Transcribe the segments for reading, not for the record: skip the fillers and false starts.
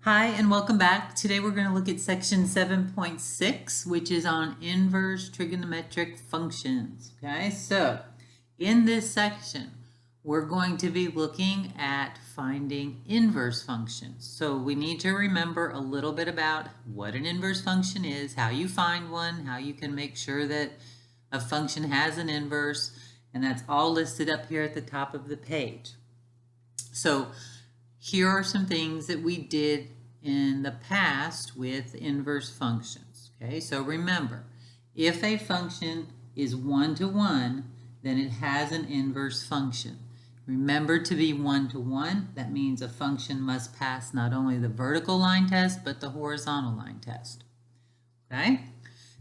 Hi and welcome back. Today we're going to look at section 7.6, which is on inverse trigonometric functions. Okay, so in this section, we're going to be looking at finding inverse functions. So we need to remember a little bit about what an inverse function is, how you find one, how you can make sure that a function has an inverse, and that's all listed up here at the top of the page. So here are some things that we did in the past with inverse functions. Okay, so remember, if a function is one-to-one, then it has an inverse function. Remember, to be one-to-one, that means a function must pass not only the vertical line test, but the horizontal line test. Okay?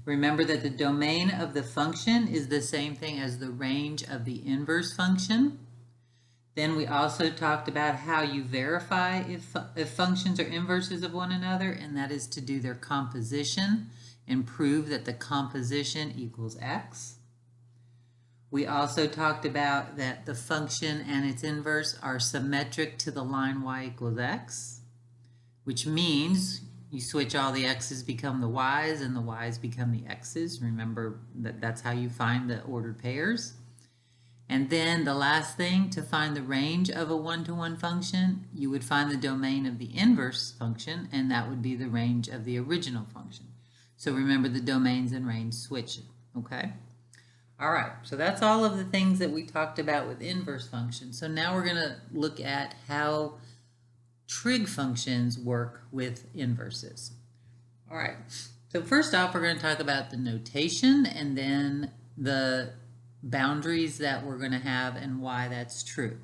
Remember that the domain of the function is the same thing as the range of the inverse function. Then we also talked about how you verify if functions are inverses of one another, and that is to do their composition and prove that the composition equals x. We also talked about that the function and its inverse are symmetric to the line y equals x, which means you switch all the x's become the y's and the y's become the x's. Remember that that's how you find the ordered pairs. And then the last thing, to find the range of a one-to-one function, you would find the domain of the inverse function, and that would be the range of the original function. So remember, the domains and range switch, okay? All right, so that's all of the things that we talked about with inverse functions. So now we're gonna look at how trig functions work with inverses. All right, so first off, we're gonna talk about the notation and then the boundaries that we're going to have and why that's true.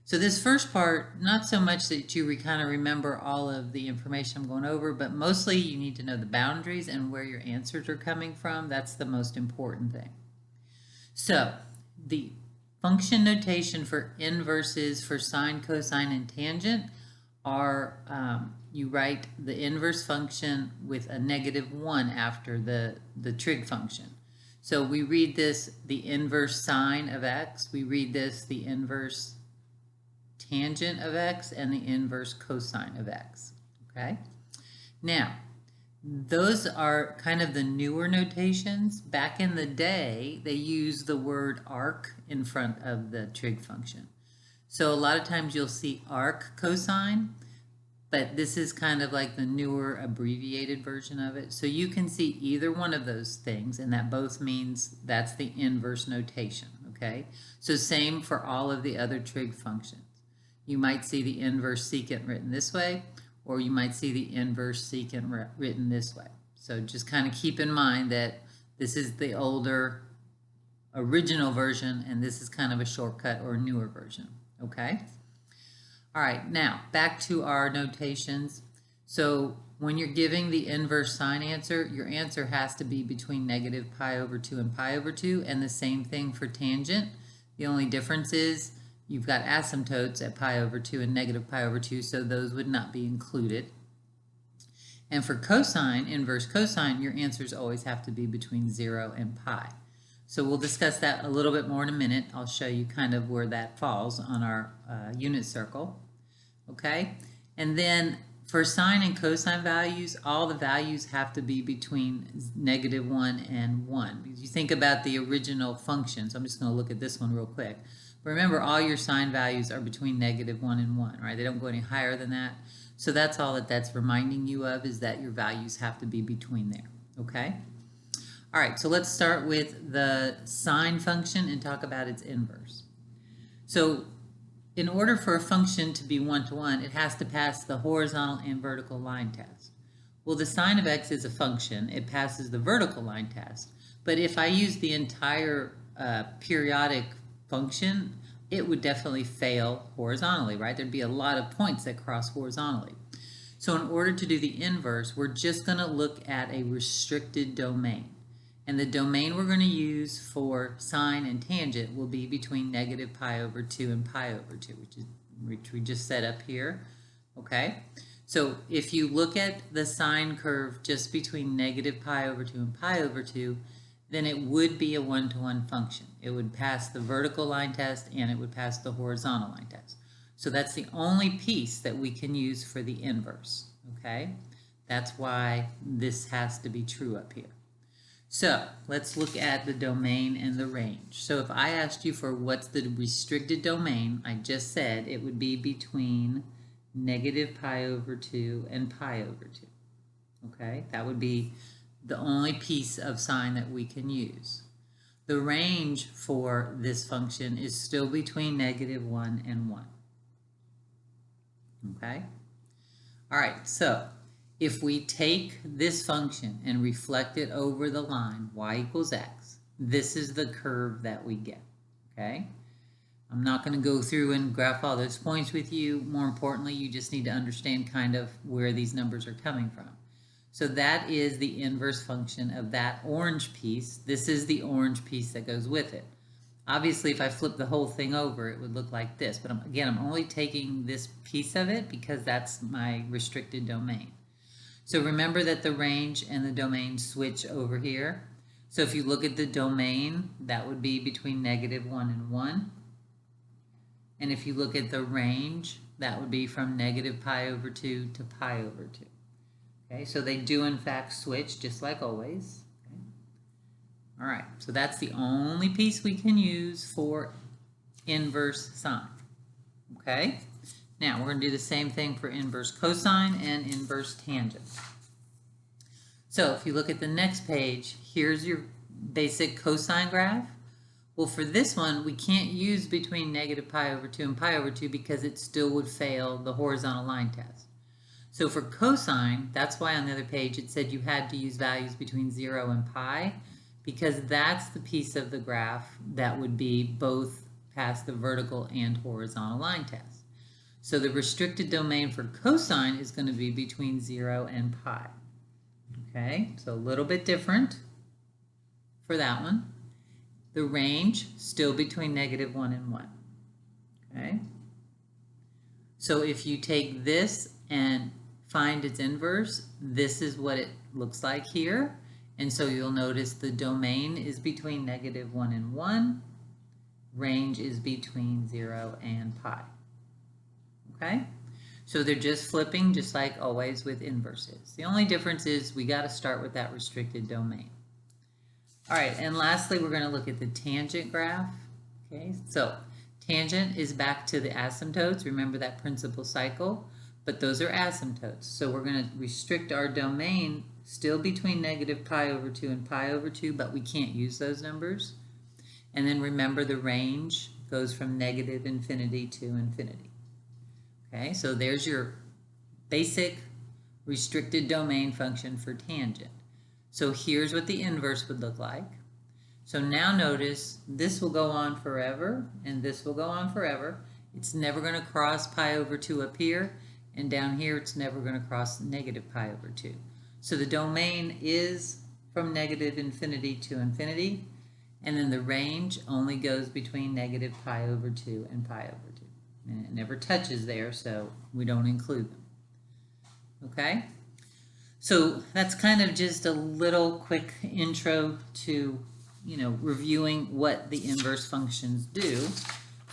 So this first part, not so much that you kind of remember all of the information I'm going over, but mostly you need to know the boundaries and where your answers are coming from. That's the most important thing. So the function notation for inverses for sine, cosine, and tangent are you write the inverse function with a -1 after the trig function. So we read this the inverse sine of x, we read this the inverse tangent of x, and the inverse cosine of x, okay? Now, those are kind of the newer notations. Back in the day, they used the word arc in front of the trig function. So a lot of times you'll see arc cosine, but this is kind of like the newer abbreviated version of it. So you can see either one of those things, and that both means that's the inverse notation, okay? So same for all of the other trig functions. You might see the inverse secant written this way, or you might see the inverse secant written this way. So just kind of keep in mind that this is the older original version, and this is kind of a shortcut or newer version, okay? All right, now back to our notations. So when you're giving the inverse sine answer, your answer has to be between -π/2 and π/2, and the same thing for tangent. The only difference is you've got asymptotes at π/2 and -π/2, so those would not be included. And for cosine, inverse cosine, your answers always have to be between 0 and pi. So we'll discuss that a little bit more in a minute. I'll show you kind of where that falls on our unit circle. Okay, and then for sine and cosine values, all the values have to be between -1 and 1. Because you think about the original function, so I'm just going to look at this one real quick. But remember, all your sine values are between -1 and 1, right? They don't go any higher than that. So that's all that that's reminding you of, is that your values have to be between there, okay? All right, so let's start with the sine function and talk about its inverse. So in order for a function to be one-to-one, it has to pass the horizontal and vertical line test. Well, the sine of x is a function. It passes the vertical line test. But if I use the entire periodic function, it would definitely fail horizontally, right? There'd be a lot of points that cross horizontally. So in order to do the inverse, we're just going to look at a restricted domain. And the domain we're going to use for sine and tangent will be between -π/2 and π/2, which we just set up here, okay? So if you look at the sine curve just between -π/2 and π/2, then it would be a one-to-one function. It would pass the vertical line test and it would pass the horizontal line test. So that's the only piece that we can use for the inverse, okay? That's why this has to be true up here. So let's look at the domain and the range. So if I asked you for what's the restricted domain, I just said it would be between negative pi over 2 and pi over 2. Okay, that would be the only piece of sign that we can use. The range for this function is still between negative 1 and 1. Okay, all right, so if we take this function and reflect it over the line y equals x, this is the curve that we get, okay? I'm not going to go through and graph all those points with you. More importantly, you just need to understand kind of where these numbers are coming from. So that is the inverse function of that orange piece. This is the orange piece that goes with it. Obviously, if I flip the whole thing over, it would look like this. But again, I'm only taking this piece of it because that's my restricted domain. So remember that the range and the domain switch over here. So if you look at the domain, that would be between negative 1 and 1. And if you look at the range, that would be from negative pi over 2 to pi over 2. Okay, so they do in fact switch just like always. Okay. All right, so that's the only piece we can use for inverse sine. Okay, now we're going to do the same thing for inverse cosine and inverse tangent. So if you look at the next page, here's your basic cosine graph. Well, for this one, we can't use between negative pi over 2 and pi over 2 because it still would fail the horizontal line test. So for cosine, that's why on the other page it said you had to use values between 0 and pi, because that's the piece of the graph that would be both past the vertical and horizontal line test. So the restricted domain for cosine is going to be between 0 and pi. Okay, so a little bit different for that one. The range still between negative 1 and 1. Okay, so if you take this and find its inverse, this is what it looks like here. And so you'll notice the domain is between negative 1 and 1. Range is between 0 and pi. Okay, so they're just flipping just like always with inverses. The only difference is we got to start with that restricted domain. All right, and lastly, we're going to look at the tangent graph. Okay, so tangent is back to the asymptotes. Remember that principal cycle, but those are asymptotes. So we're going to restrict our domain still between negative pi over 2 and pi over 2, but we can't use those numbers. And then remember the range goes from negative infinity to infinity. Okay, so there's your basic restricted domain function for tangent. So here's what the inverse would look like. So now notice this will go on forever and this will go on forever. It's never going to cross pi over 2 up here, and down here it's never going to cross negative pi over 2. So the domain is from negative infinity to infinity, and then the range only goes between negative pi over 2 and pi over 2. And it never touches there, so we don't include them. Okay? So that's kind of just a little quick intro to, reviewing what the inverse functions do.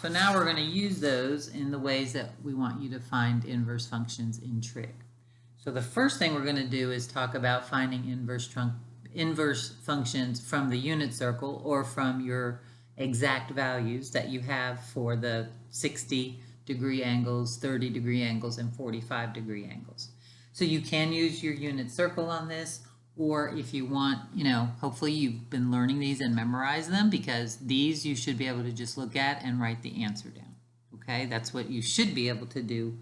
So now we're going to use those in the ways that we want you to find inverse functions in Trig. So the first thing we're going to do is talk about finding inverse functions from the unit circle or from your exact values that you have for the 60-degree angles, 30-degree angles, and 45-degree angles. So you can use your unit circle on this, or if you want, hopefully you've been learning these and memorize them, because these you should be able to just look at and write the answer down. Okay, that's what you should be able to do,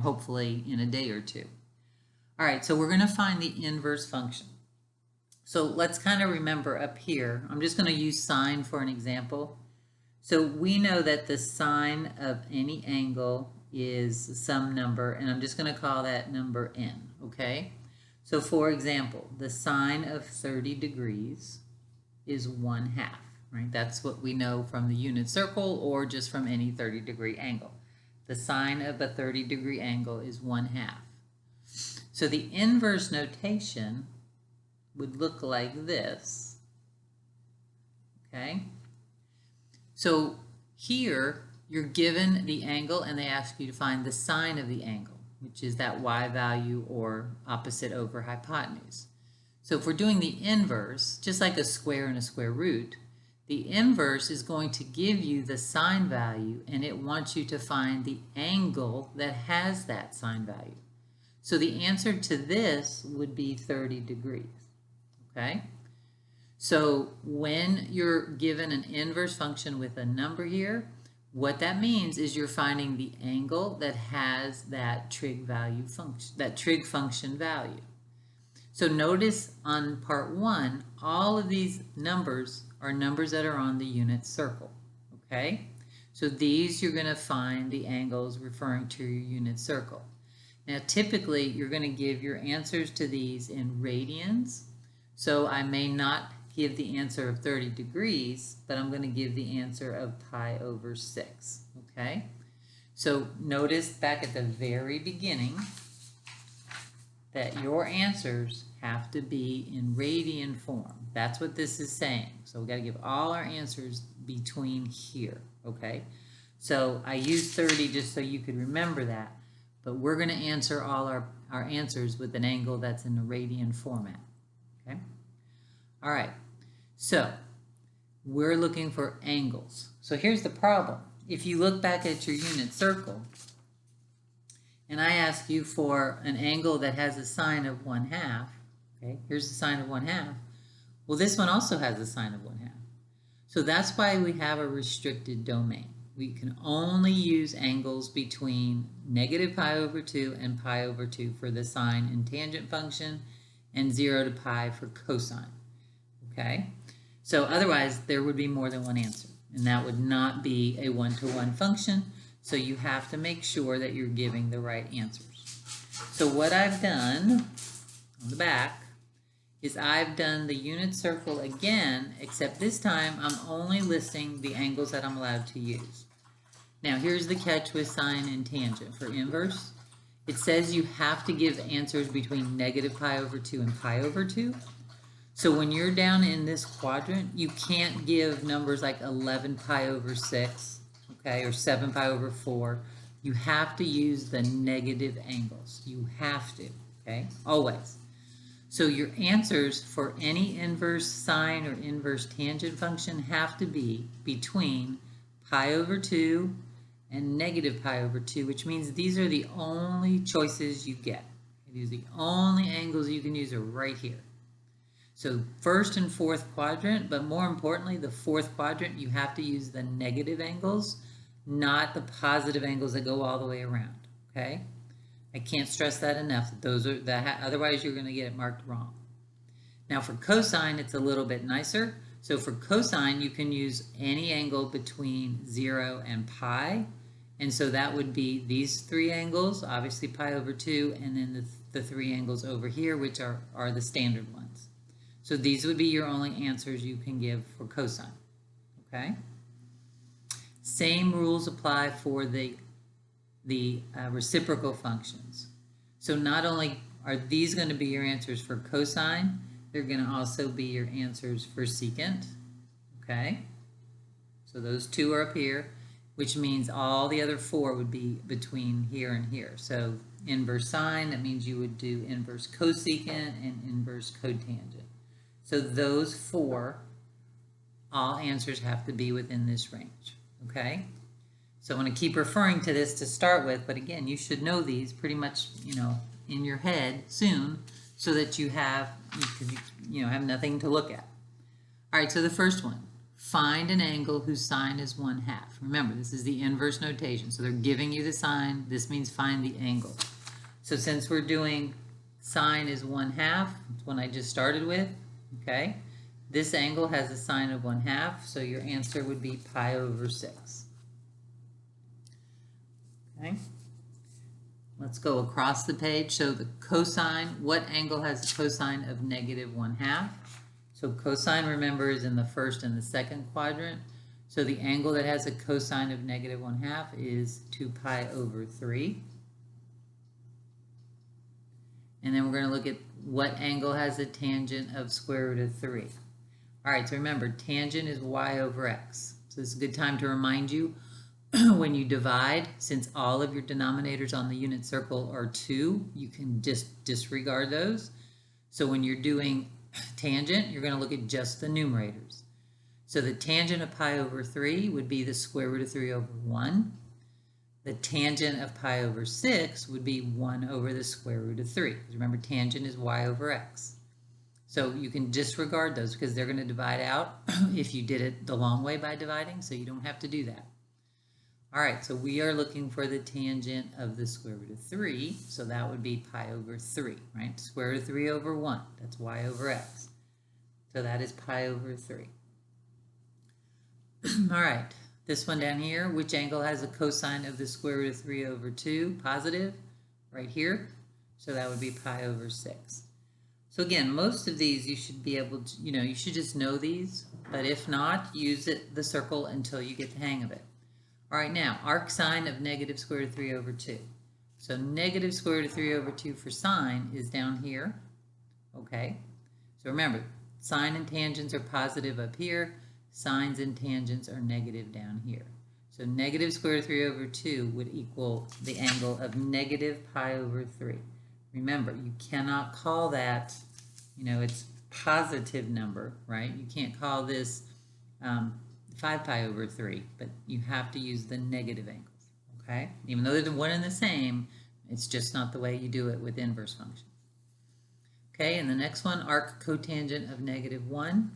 hopefully in a day or two. All right, so we're going to find the inverse function. So let's kind of remember up here, I'm just going to use sine for an example. So we know that the sine of any angle is some number, and I'm just going to call that number n, okay? So for example, the sine of 30 degrees is 1/2, right? That's what we know from the unit circle or just from any 30-degree angle. The sine of a 30-degree angle is 1/2. So the inverse notation would look like this, okay? So here, you're given the angle and they ask you to find the sine of the angle, which is that y value or opposite over hypotenuse. So if we're doing the inverse, just like a square and a square root, the inverse is going to give you the sine value and it wants you to find the angle that has that sine value. So the answer to this would be 30 degrees, okay? So when you're given an inverse function with a number here, what that means is you're finding the angle that has that trig value function, that trig function value. So notice on part 1, all of these numbers are numbers that are on the unit circle, okay? So these you're going to find the angles referring to your unit circle. Now typically you're going to give your answers to these in radians, so I may not give the answer of 30 degrees, but I'm going to give the answer of pi over 6, okay? So notice back at the very beginning that your answers have to be in radian form. That's what this is saying. So we've got to give all our answers between here, okay? So I used 30 just so you could remember that, but we're going to answer all our answers with an angle that's in the radian format, okay? All right, so we're looking for angles. So here's the problem. If you look back at your unit circle, and I ask you for an angle that has a sine of 1/2, okay, here's the sine of 1/2. Well, this one also has a sine of 1/2. So that's why we have a restricted domain. We can only use angles between negative pi over 2 and pi over 2 for the sine and tangent function, and 0 to pi for cosine, okay? So otherwise, there would be more than one answer, and that would not be a one-to-one function. So you have to make sure that you're giving the right answers. So what I've done on the back is I've done the unit circle again, except this time I'm only listing the angles that I'm allowed to use. Now here's the catch with sine and tangent. For inverse, it says you have to give answers between negative pi over 2 and pi over 2. So when you're down in this quadrant, you can't give numbers like 11 pi over 6, okay, or 7 pi over 4. You have to use the negative angles. You have to, okay, always. So your answers for any inverse sine or inverse tangent function have to be between pi over 2 and negative pi over 2, which means these are the only choices you get. These are the only angles you can use are right here. So first and fourth quadrant, but more importantly, the fourth quadrant, you have to use the negative angles, not the positive angles that go all the way around, okay? I can't stress that enough. Those are otherwise you're going to get it marked wrong. Now for cosine, it's a little bit nicer. So for cosine, you can use any angle between 0 and pi. And so that would be these three angles, obviously pi over 2, and then the three angles over here, which are the standard ones. So these would be your only answers you can give for cosine, okay? Same rules apply for the reciprocal functions. So not only are these going to be your answers for cosine, they're going to also be your answers for secant, okay? So those two are up here, which means all the other four would be between here and here. So inverse sine, that means you would do inverse cosecant and inverse cotangent. So those four, all answers have to be within this range, okay? So I'm going to keep referring to this to start with, but again, you should know these pretty much, in your head soon, so that you have nothing to look at. All right, so the first one, find an angle whose sine is 1/2. Remember, this is the inverse notation, so they're giving you the sine. This means find the angle. So since we're doing sine is 1/2, it's one I just started with, okay? This angle has a sine of 1/2, so your answer would be pi over 6. Okay, let's go across the page. So the cosine, what angle has a cosine of negative 1/2? So cosine, remember, is in the first and the second quadrant. So the angle that has a cosine of negative 1/2 is 2 pi over 3. And then we're going to look at what angle has a tangent of square root of 3. All right, so remember, tangent is y over x. So this is a good time to remind you, when you divide, since all of your denominators on the unit circle are 2, you can just disregard those. So when you're doing tangent, you're going to look at just the numerators. So the tangent of pi over 3 would be the square root of 3 over 1. The tangent of pi over 6 would be 1 over the square root of 3. Because remember, tangent is y over x. So you can disregard those because they're going to divide out if you did it the long way by dividing, so you don't have to do that. All right, so we are looking for the tangent of the square root of 3, so that would be pi over 3, right? Square root of 3 over 1, that's y over x. So that is pi over 3. All right, this one down here, which angle has a cosine of the square root of 3 over 2? Positive, right here. So that would be pi over 6. So again, most of these you should be able to, you should just know these, but if not, use the circle until you get the hang of it. All right, now, arc sine of negative square root of 3 over 2. So negative square root of 3 over 2 for sine is down here, okay? So remember, sine and tangents are positive up here, sines and tangents are negative down here. So negative square root of 3 over 2 would equal the angle of negative pi over 3. Remember, you cannot call that, it's positive number, right? You can't call this 5 pi over 3, but you have to use the negative angles, okay? Even though they're one and the same, it's just not the way you do it with inverse functions. Okay, and the next one, arc cotangent of negative 1.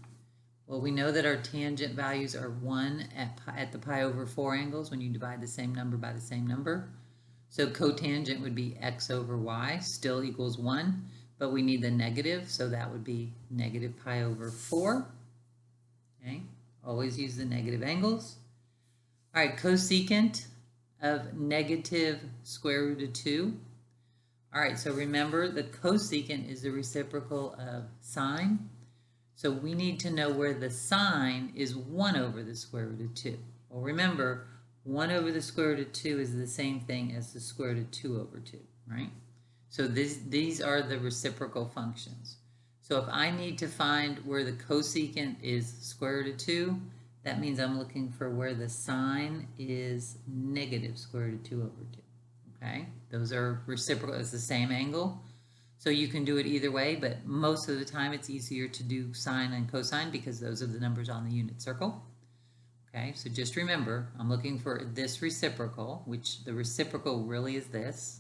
Well, we know that our tangent values are 1 at the pi over 4 angles when you divide the same number by the same number. So cotangent would be x over y, still equals 1, but we need the negative, so that would be negative pi over 4, okay? Always use the negative angles. All right, cosecant of negative square root of 2. All right, so remember the cosecant is the reciprocal of sine. So we need to know where the sine is 1 over the square root of 2. Well, remember, 1 over the square root of 2 is the same thing as the square root of 2 over 2, right? So these are the reciprocal functions. So if I need to find where the cosecant is square root of 2, that means I'm looking for where the sine is negative square root of 2 over 2. Okay, those are reciprocal, it's the same angle. So you can do it either way, but most of the time it's easier to do sine and cosine because those are the numbers on the unit circle. Okay, so just remember, I'm looking for this reciprocal, which the reciprocal really is this,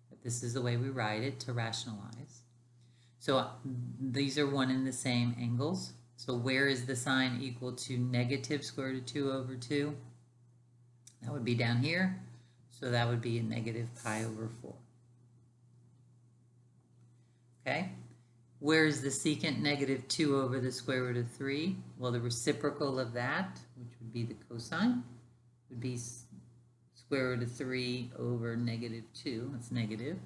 but this is the way we write it to rationalize. So these are one and the same angles. So where is the sine equal to negative square root of 2 over 2? That would be down here. So that would be a negative pi over 4. Okay. Where is the secant negative 2 over the square root of 3? Well, the reciprocal of that, which would be the cosine, would be square root of 3 over negative 2. That's negative.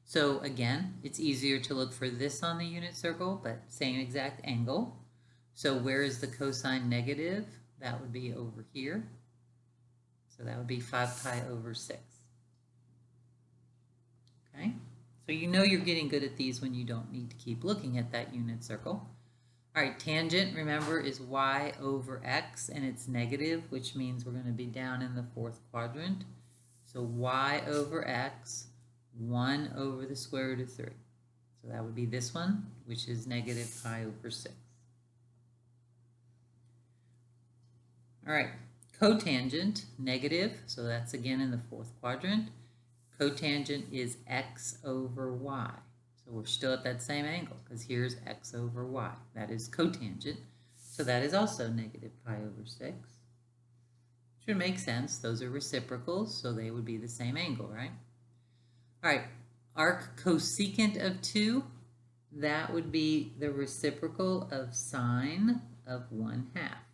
So again, it's easier to look for this on the unit circle, but same exact angle. So where is the cosine negative? That would be over here. So that would be 5 pi over 6. Okay, so you know you're getting good at these when you don't need to keep looking at that unit circle. All right, tangent, remember, is y over x, and it's negative, which means we're going to be down in the 4th quadrant. So y over x, 1 over the square root of 3. So that would be this one, which is negative pi over 6. All right, cotangent, negative, so that's again in the 4th quadrant. Cotangent is x over y. So we're still at that same angle because here's x over y. That is cotangent. So that is also negative pi over 6. Should make sense. Those are reciprocals, so they would be the same angle, right? All right, arc cosecant of 2, that would be the reciprocal of sine of 1/2,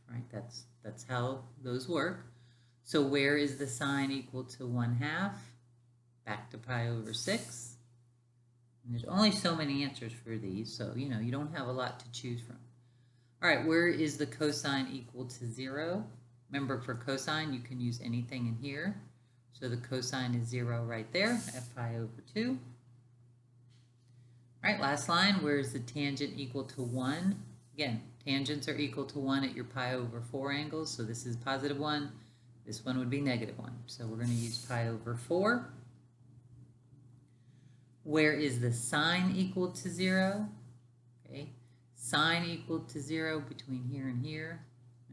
right? That's how those work. So where is the sine equal to 1/2? Back to pi over 6. And there's only so many answers for these, so you don't have a lot to choose from. All right, where is the cosine equal to 0? Remember, for cosine, you can use anything in here. So the cosine is 0 right there at pi over 2. All right, last line, where is the tangent equal to 1? Again, tangents are equal to 1 at your pi over 4 angles, so this is positive 1, This one would be negative 1. So we're going to use pi over 4. Where is the sine equal to 0? Okay, sine equal to 0 between here and here.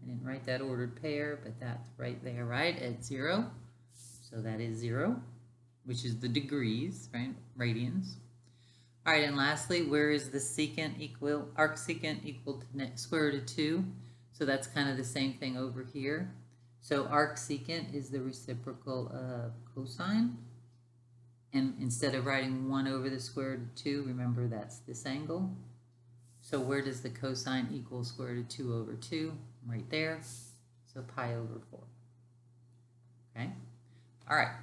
I didn't write that ordered pair, but that's right there, right, at 0. So that is 0, which is the degrees, right, radians. All right, and lastly, where is the secant equal, arcsecant equal to square root of 2? So that's kind of the same thing over here. So arcsecant is the reciprocal of cosine. And instead of writing 1 over the square root of 2, remember that's this angle. So where does the cosine equal square root of 2 over 2? Right there. So pi over 4. Okay? All right.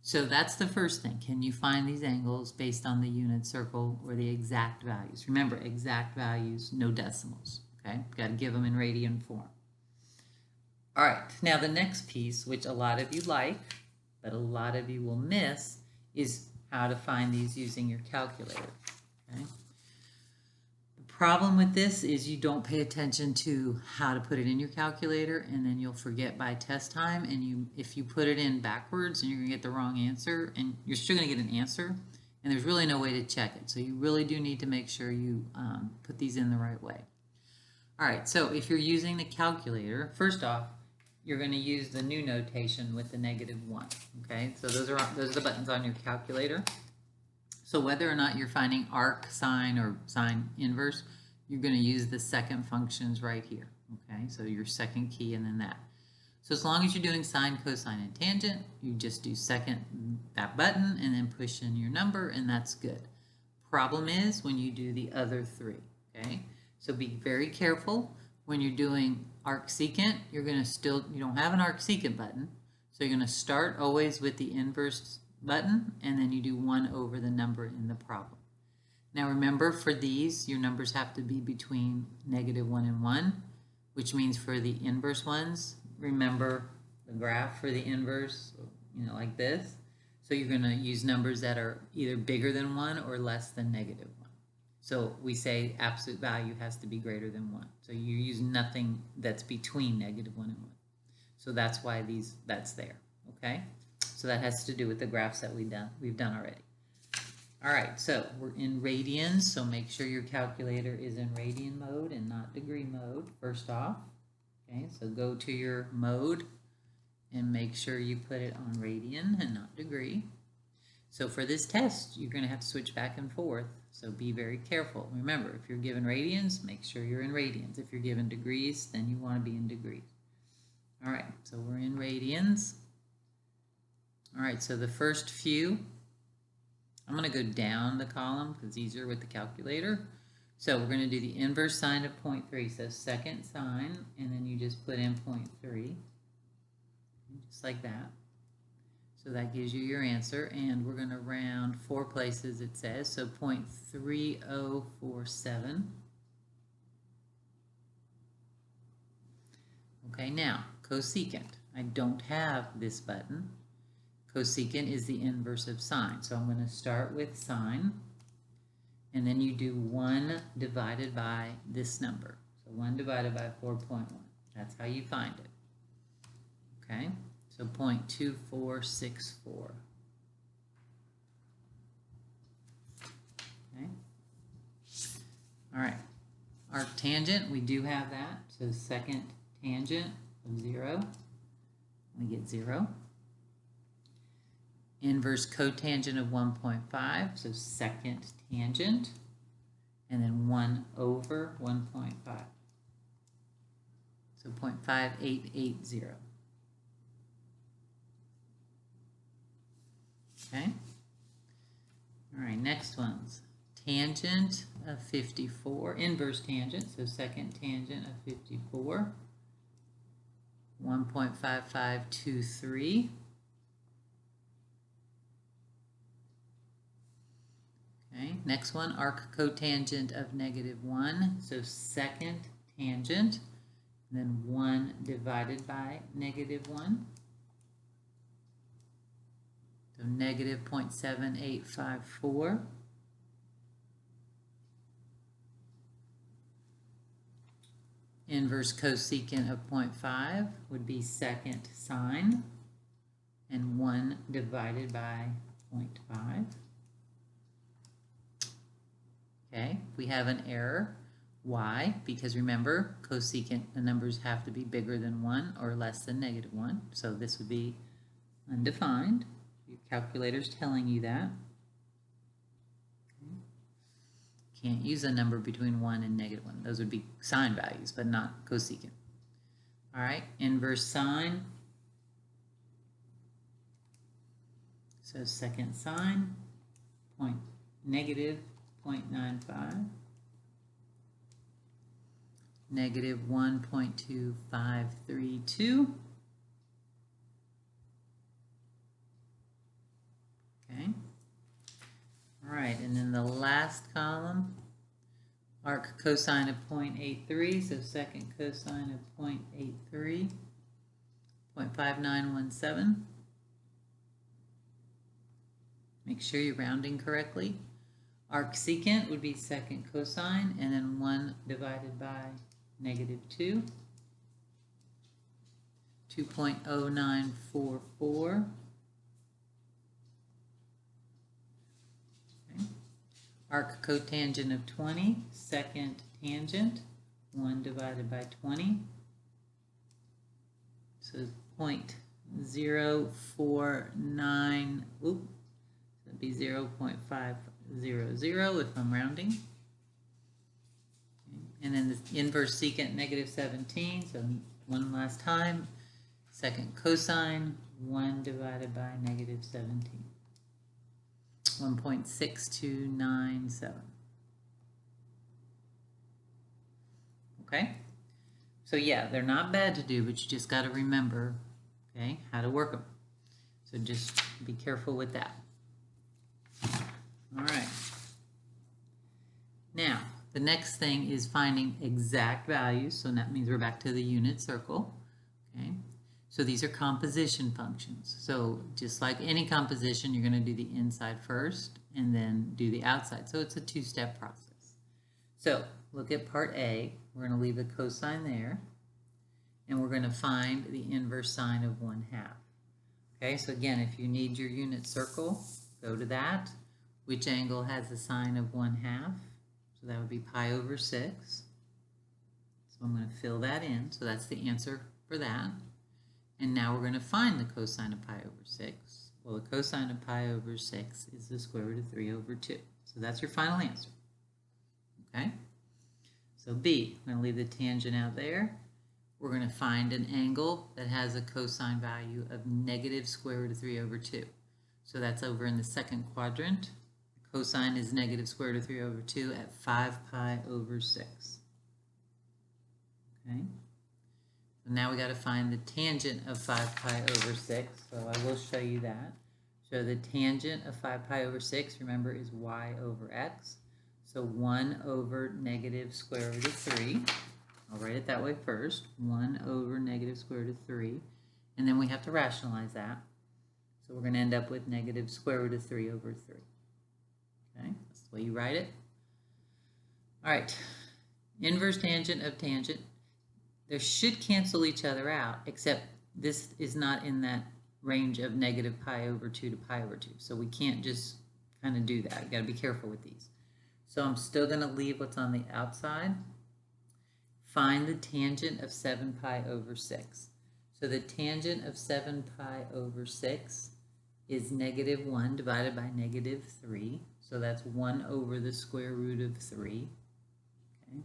So that's the first thing. Can you find these angles based on the unit circle or the exact values? Remember, exact values, no decimals. Okay? Got to give them in radian form. All right. Now the next piece, which a lot of you like, but a lot of you will miss, is how to find these using your calculator. Okay? The problem with this is you don't pay attention to how to put it in your calculator, and then you'll forget by test time, and if you put it in backwards, and you're going to get the wrong answer, and you're still going to get an answer, and there's really no way to check it. So you really do need to make sure you put these in the right way. All right, so if you're using the calculator, first off, you're going to use the new notation with the -1. Okay, so those are the buttons on your calculator. So whether or not you're finding arc, sine, or sine inverse, you're going to use the second functions right here. Okay, so your second key and then that. So as long as you're doing sine, cosine, and tangent, you just do second that button and then push in your number, and that's good. Problem is when you do the other three. Okay, so be very careful when you're doing arcsecant. You're going to you don't have an arcsecant button, so you're going to start always with the inverse button, and then you do 1 over the number in the problem. Now remember, for these, your numbers have to be between -1 and 1, which means for the inverse ones, remember the graph for the inverse, like this. So you're going to use numbers that are either bigger than 1 or less than -1. So we say absolute value has to be greater than 1. So you use nothing that's between -1 and 1. So that's why that's there, okay? So that has to do with the graphs that we've done already. All right, so we're in radians, so make sure your calculator is in radian mode and not degree mode, first off. Okay, so go to your mode and make sure you put it on radian and not degree. So for this test, you're going to have to switch back and forth, so be very careful. Remember, if you're given radians, make sure you're in radians. If you're given degrees, then you want to be in degrees. All right, so we're in radians. All right, so the first few, I'm going to go down the column because it's easier with the calculator. So we're going to do the inverse sine of 0.3, so second sine, and then you just put in 0.3, just like that. So that gives you your answer, and we're going to round 4 places, it says, so 0.3047. Okay, now, cosecant. I don't have this button. Cosecant is the inverse of sine. So I'm going to start with sine, and then you do 1 divided by this number. So 1 divided by 4.1. That's how you find it. Okay, so 0.2464. Okay. All right, arctangent, we do have that. So second tangent of 0, we get 0. Inverse cotangent of 1.5, so second tangent, and then 1 over 1.5. So 0.5880. Okay. All right, next one's tangent of 54, inverse tangent, so second tangent of 54, 1.5523. Okay, next one, arc cotangent of -1, so second tangent, and then 1 divided by -1, so -0.7854. Inverse cosecant of 0.5 would be second sine, and 1 divided by 0.5. Okay, we have an error. Why? Because remember, cosecant, the numbers have to be bigger than 1 or less than -1. So this would be undefined. Your calculator's telling you that. Okay. Can't use a number between 1 and -1. Those would be sine values, but not cosecant. All right, inverse sine. So second sine, -0.95. -1.2532. Okay. All right, and then the last column, arc cosine of 0.83, so second cosine of 0.83, 0.5917. Make sure you're rounding correctly. Arc secant would be second cosine, and then 1 divided by -2, 2.0944. Okay. Arc cotangent of 20, second tangent, 1 divided by 20. So 0.049, oops, that'd be 0.500 if I'm rounding. And then the inverse secant -17, so one last time, second cosine, 1 divided by -17, 1.6297. Okay, so yeah, they're not bad to do, but you just got to remember, okay, how to work them. So just be careful with that. All right. Now, the next thing is finding exact values. So that means we're back to the unit circle. Okay. So these are composition functions. So just like any composition, you're going to do the inside first and then do the outside. So it's a two-step process. So look at part A. We're going to leave the cosine there. And we're going to find the inverse sine of 1/2. Okay, so again, if you need your unit circle, go to that. Which angle has the sine of 1/2? So that would be pi over 6. So I'm going to fill that in. So that's the answer for that. And now we're going to find the cosine of pi over 6. Well, the cosine of pi over 6 is the square root of 3/2. So that's your final answer. Okay? So B, I'm going to leave the tangent out there. We're going to find an angle that has a cosine value of -square root of 3/2. So that's over in the second quadrant. Cosine is -square root of 3/2 at 5 pi over 6. Okay. So now we got to find the tangent of 5 pi over 6. So I will show you that. So the tangent of 5 pi over 6, remember, is y over x. So 1 over -square root of 3. I'll write it that way first. 1 over -square root of 3. And then we have to rationalize that. So we're going to end up with -square root of 3/3. Okay, that's the way you write it. All right, inverse tangent of tangent. They should cancel each other out, except this is not in that range of -pi/2 to pi/2. So we can't just kind of do that. You got to be careful with these. So I'm still going to leave what's on the outside. Find the tangent of 7 pi over 6. So the tangent of 7 pi over 6 is -1 divided by -3. So that's 1 over the square root of 3. Okay.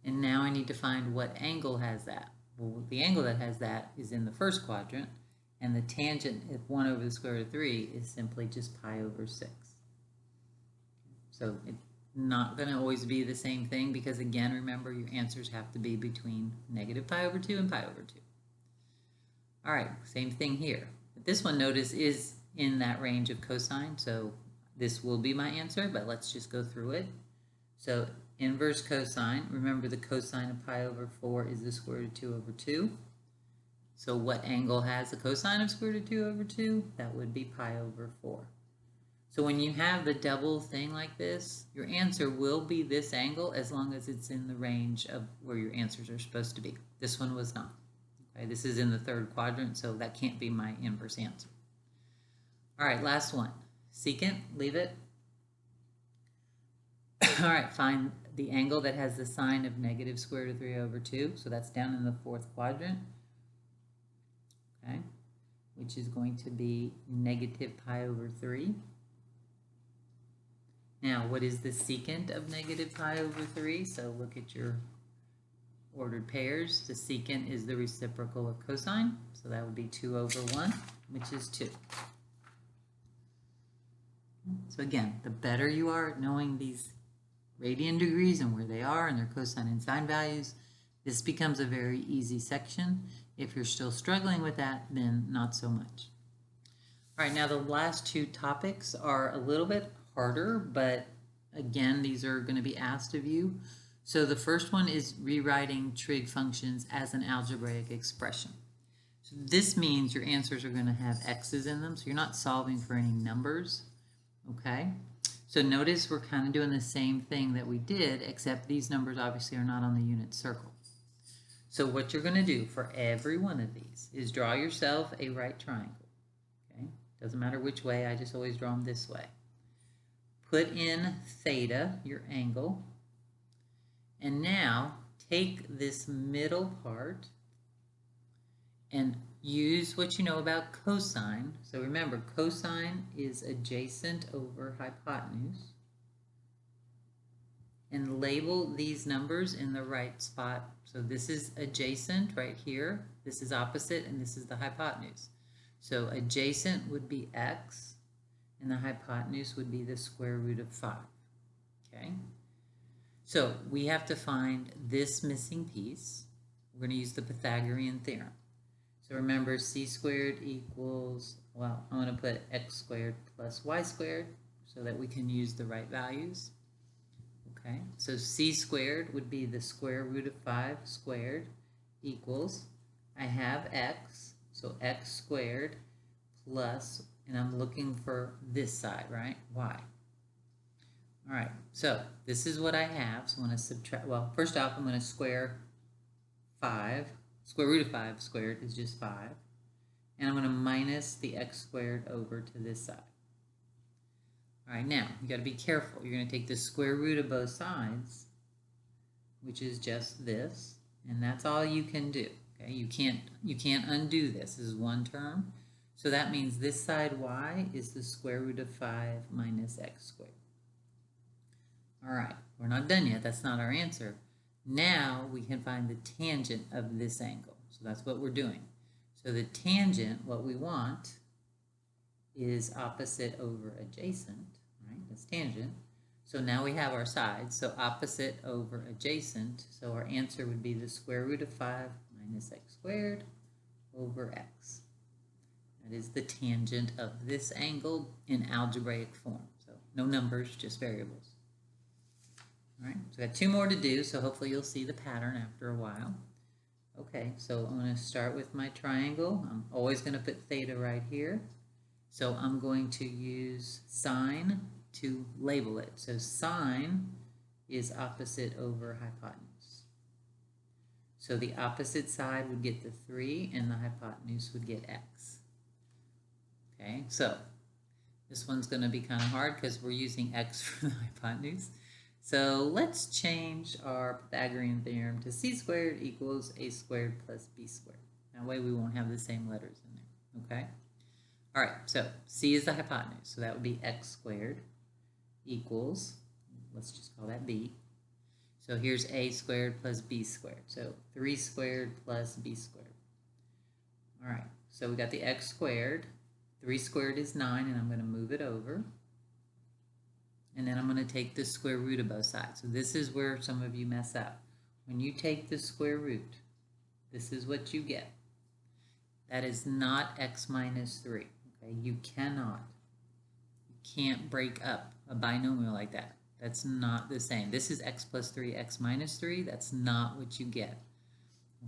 And now I need to find what angle has that. Well, the angle that has that is in the first quadrant, and the tangent of 1 over the square root of 3 is simply just pi over 6. So it's not going to always be the same thing because, again, remember your answers have to be between -pi/2 and pi/2. All right, same thing here. But this one, notice, is in that range of cosine, so this will be my answer, but let's just go through it. So inverse cosine, remember the cosine of pi over 4 is the square root of 2/2. So what angle has the cosine of square root of 2/2? That would be pi over 4. So when you have the double thing like this, your answer will be this angle as long as it's in the range of where your answers are supposed to be. This one was not. Okay, this is in the third quadrant, so that can't be my inverse answer. All right, last one. Secant, leave it. All right, find the angle that has the sine of negative square root of 3 over 2. So that's down in the fourth quadrant. Okay, which is going to be negative pi over 3. Now, what is the secant of negative pi over 3? So look at your ordered pairs. The secant is the reciprocal of cosine. So that would be 2 over 1, which is 2. So again, the better you are at knowing these radian degrees and where they are and their cosine and sine values, this becomes a very easy section. If you're still struggling with that, then not so much. All right, now the last two topics are a little bit harder, but again, these are going to be asked of you. So the first one is rewriting trig functions as an algebraic expression. So this means your answers are going to have x's in them, so you're not solving for any numbers, okay? So notice we're kind of doing the same thing that we did, except these numbers obviously are not on the unit circle. So what you're going to do for every one of these is draw yourself a right triangle, okay? Doesn't matter which way, I just always draw them this way. Put in theta, your angle, and now take this middle part and use what you know about cosine. So remember, cosine is adjacent over hypotenuse. And label these numbers in the right spot. So this is adjacent right here, this is opposite, and this is the hypotenuse. So adjacent would be x, and the hypotenuse would be the square root of 5, okay? So we have to find this missing piece. We're going to use the Pythagorean Theorem. So remember, c squared equals, well, I'm going to put x squared plus y squared so that we can use the right values. Okay, so c squared would be the square root of 5 squared equals, I have x, so x squared plus, and I'm looking for this side, right, y. All right, so this is what I have, so I'm going to subtract, well, first off, I'm going to square 5. Square root of 5 squared is just 5. And I'm going to minus the x squared over to this side. All right, now, you got to be careful. You're going to take the square root of both sides, which is just this, and that's all you can do. Okay, you can't undo this. This is one term. So that means this side y is the square root of 5 minus x squared. All right, we're not done yet. That's not our answer. Now we can find the tangent of this angle. So that's what we're doing. So the tangent, what we want, is opposite over adjacent, right? That's tangent. So now we have our sides. So opposite over adjacent. So our answer would be the square root of 5 minus x squared over x. That is the tangent of this angle in algebraic form. So no numbers, just variables. All right, so I got 2 more to do, so hopefully you'll see the pattern after a while. Okay, so I'm going to start with my triangle. I'm always going to put theta right here. So I'm going to use sine to label it. So sine is opposite over hypotenuse. So the opposite side would get the 3, and the hypotenuse would get x. Okay, so this one's going to be kind of hard because we're using x for the hypotenuse. So let's change our Pythagorean theorem to c squared equals a squared plus b squared. That way we won't have the same letters in there, okay? All right, so c is the hypotenuse, so that would be x squared equals, let's just call that b. So here's a squared plus b squared, so 3 squared plus b squared. All right, so we got the x squared, 3 squared is 9, and I'm going to move it over. And then I'm going to take the square root of both sides. So this is where some of you mess up. When you take the square root, this is what you get. That is not x minus 3. Okay, you can't break up a binomial like that. That's not the same. This is x plus 3, x minus 3. That's not what you get.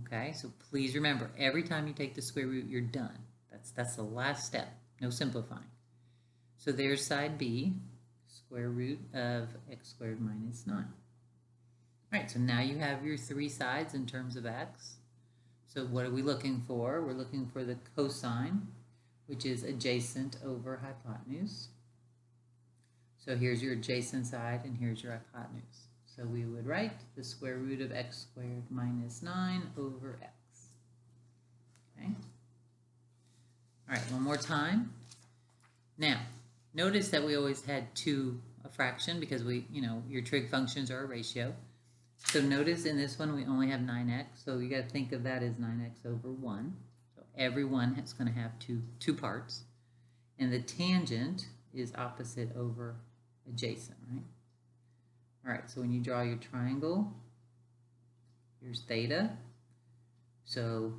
Okay, so please remember, every time you take the square root, you're done. That's the last step. No simplifying. So there's side B, square root of x squared minus 9. All right, so now you have your three sides in terms of x. So what are we looking for? We're looking for the cosine, which is adjacent over hypotenuse. So here's your adjacent side and here's your hypotenuse. So we would write the square root of x squared minus 9 over x. Okay. All right, one more time. Now, notice that we always had a fraction because your trig functions are a ratio. So notice in this one we only have 9x, so you got to think of that as 9x over 1. So every one is going to have two parts. And the tangent is opposite over adjacent, right? All right, so when you draw your triangle, here's theta. So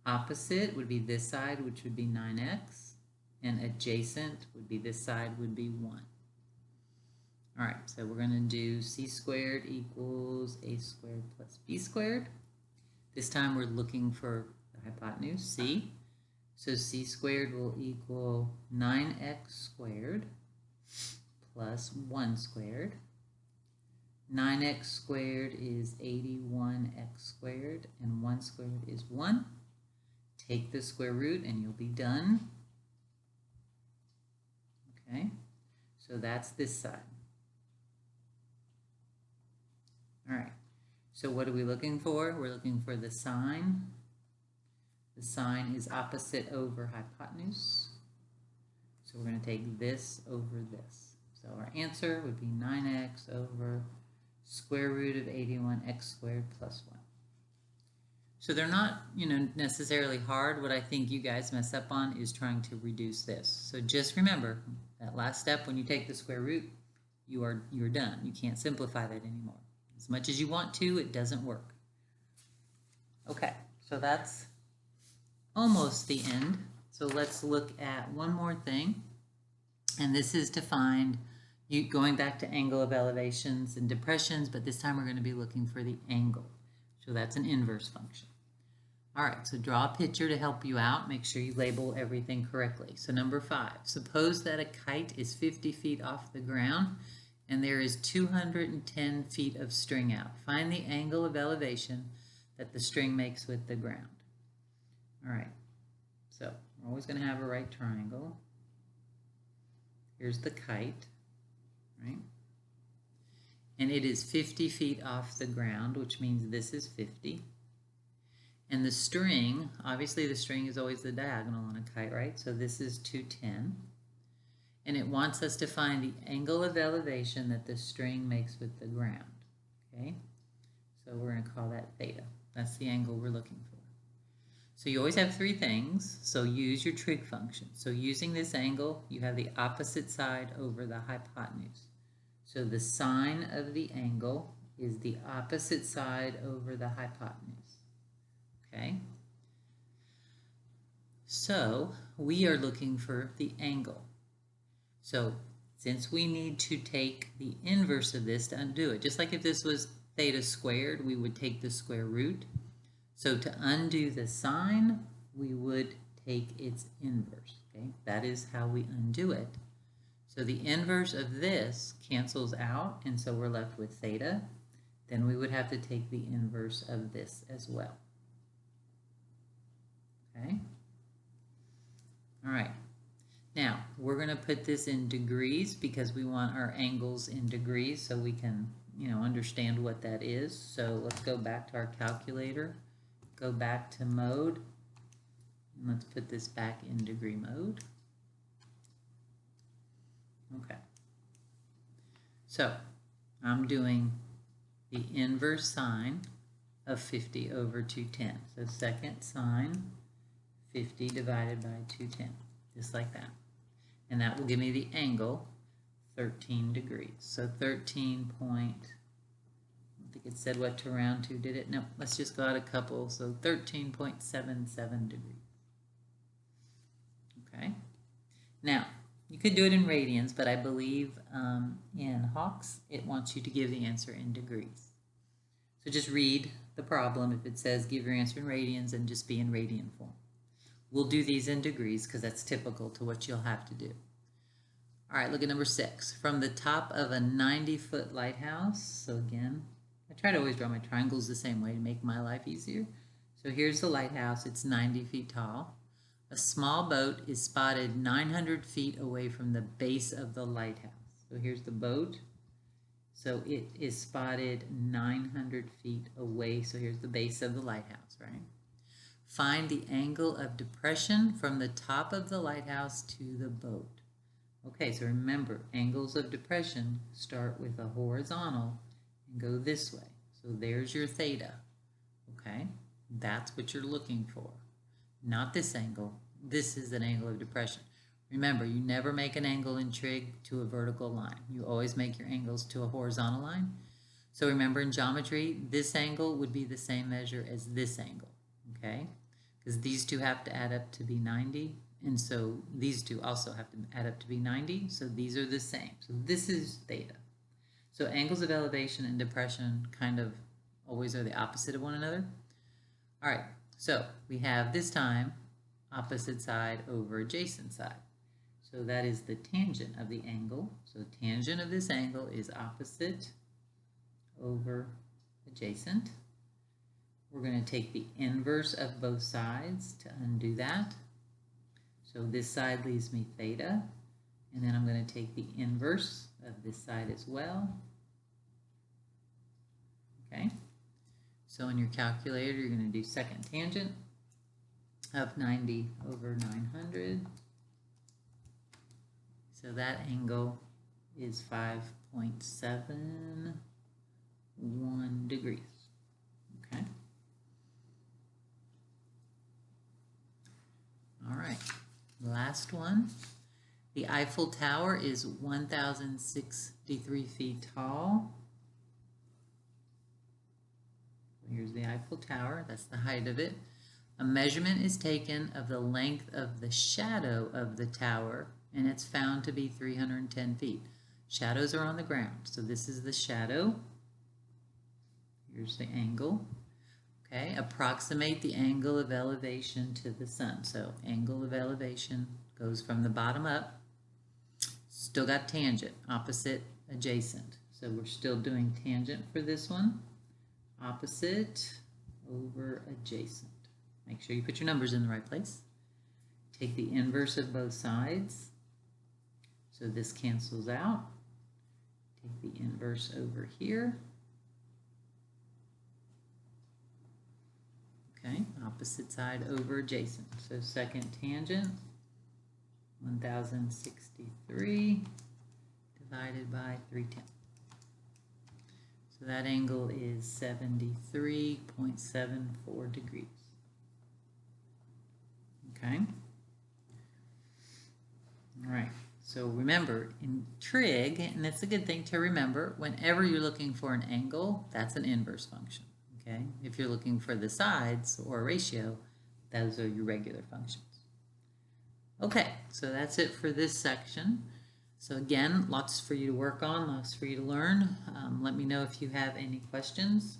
opposite would be this side, which would be 9x, and adjacent would be this side, would be 1. All right, so we're going to do c squared equals a squared plus b squared. This time we're looking for the hypotenuse, c. So c squared will equal 9x squared plus 1 squared. 9x squared is 81x squared, and 1 squared is 1. Take the square root and you'll be done. Okay, so that's this side. All right, so what are we looking for? We're looking for the sine. The sine is opposite over hypotenuse. So we're going to take this over this. So our answer would be 9x over square root of 81x squared plus 1. So they're not, necessarily hard. What I think you guys mess up on is trying to reduce this. So just remember that last step, when you take the square root, you're done. You can't simplify that anymore. As much as you want to, it doesn't work. Okay, so that's almost the end. So let's look at one more thing. And this is to find, going back to angle of elevations and depressions, but this time we're going to be looking for the angle. So that's an inverse function. All right, so draw a picture to help you out. Make sure you label everything correctly. So number 5, suppose that a kite is 50 feet off the ground and there is 210 feet of string out. Find the angle of elevation that the string makes with the ground. All right, so we're always going to have a right triangle. Here's the kite, right? And it is 50 feet off the ground, which means this is 50. And the string, obviously the string is always the diagonal on a kite, right? So this is 210. And it wants us to find the angle of elevation that the string makes with the ground, okay? So we're going to call that theta. That's the angle we're looking for. So you always have 3 things, so use your trig function. So using this angle, you have the opposite side over the hypotenuse. So the sine of the angle is the opposite side over the hypotenuse, okay? So we are looking for the angle. So since we need to take the inverse of this to undo it, just like if this was theta squared, we would take the square root. So to undo the sine, we would take its inverse, okay? That is how we undo it. So the inverse of this cancels out, and so we're left with theta. Then we would have to take the inverse of this as well. Okay? All right. Now, we're going to put this in degrees because we want our angles in degrees so we can, understand what that is. So let's go back to our calculator, go back to mode, and let's put this back in degree mode. Okay, so I'm doing the inverse sine of 50 over 210. So second sine 50 divided by 210, just like that. And that will give me the angle, 13 degrees. So 13 point, I think it said what to round to, did it? No, let's just go out a couple. So 13.77 degrees. Okay, now, you could do it in radians, but I believe in Hawks, it wants you to give the answer in degrees. So just read the problem. If it says give your answer in radians, and just be in radian form. We'll do these in degrees because that's typical to what you'll have to do. All right, look at number 6. From the top of a 90-foot lighthouse. So again, I try to always draw my triangles the same way to make my life easier. So here's the lighthouse. It's 90 feet tall. A small boat is spotted 900 feet away from the base of the lighthouse. So here's the boat. So it is spotted 900 feet away. So here's the base of the lighthouse, right? Find the angle of depression from the top of the lighthouse to the boat. Okay, so remember, angles of depression start with a horizontal and go this way. So there's your theta, okay? That's what you're looking for. Not this angle. This is an angle of depression. Remember, you never make an angle in trig to a vertical line. You always make your angles to a horizontal line. So remember, in geometry, this angle would be the same measure as this angle, okay? Because these two have to add up to be 90. And so these two also have to add up to be 90. So these are the same. So this is theta. So angles of elevation and depression kind of always are the opposite of one another. All right, so we have this time opposite side over adjacent side. So that is the tangent of the angle. So tangent of this angle is opposite over adjacent. We're going to take the inverse of both sides to undo that. So this side leaves me theta, and then I'm going to take the inverse of this side as well. Okay, so in your calculator, you're going to do second tangent of 90 over 900. So that angle is 5.71 degrees. Okay. All right. Last one. The Eiffel Tower is 1,063 feet tall. Here's the Eiffel Tower. That's the height of it. A measurement is taken of the length of the shadow of the tower, and it's found to be 310 feet. Shadows are on the ground. So this is the shadow. Here's the angle. Okay, approximate the angle of elevation to the sun. So angle of elevation goes from the bottom up. Still got tangent, opposite, adjacent. So we're still doing tangent for this one. Opposite over adjacent. Make sure you put your numbers in the right place. Take the inverse of both sides. So this cancels out. Take the inverse over here. Okay, opposite side over adjacent. So second tangent, 1,063 divided by 310. So that angle is 73.74 degrees. Okay. All right. So remember, in trig, and it's a good thing to remember, whenever you're looking for an angle, that's an inverse function. Okay, if you're looking for the sides or a ratio, those are your regular functions. Okay, so that's it for this section. So again, lots for you to work on, lots for you to learn. Let me know if you have any questions.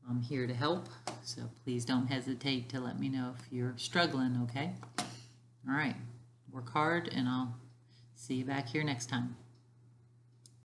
I'm here to help, so please don't hesitate to let me know if you're struggling, okay? All right, work hard, and I'll see you back here next time.